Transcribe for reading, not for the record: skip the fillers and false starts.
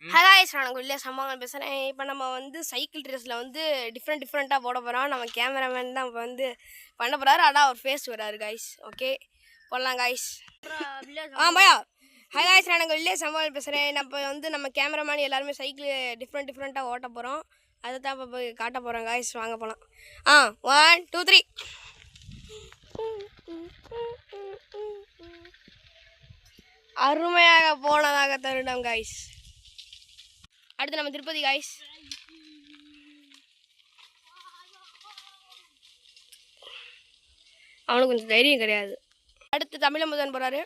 Hi நான் உங்கள் சம்மாங்க பேசுகிறேன். இப்போ நம்ம வந்து சைக்கிள் ரேஸில் வந்து டிஃப்ரெண்ட்டாக போட போகிறோம். நம்ம கேமராமேன் தான் இப்போ வந்து பண்ண போகிறாரு. ஆனால் அவர் ஃபேஸ் வராரு கைஸ். ஓகே போடலாம் கைஸ். பயா ஹாய் நான் உங்கள் சம்மாங்க பேசுகிறேன். நம்ம வந்து நம்ம கேமராமேன் எல்லாருமே சைக்கிள் டிஃப்ரெண்ட்டாக ஓட்ட போகிறோம். அதை தான் இப்போ போய் காட்ட போகிறோம் கைஸ். வாங்க போகலாம். 1 2 3 அருமையாக போனதாக தருணம் கைஸ். அடுத்து நம்ம திருப்பதி கைஸ். அவனுக்கு கொஞ்சம் தைரியம் கிடையாது. அடுத்து தமிழமுதன் போறாரு.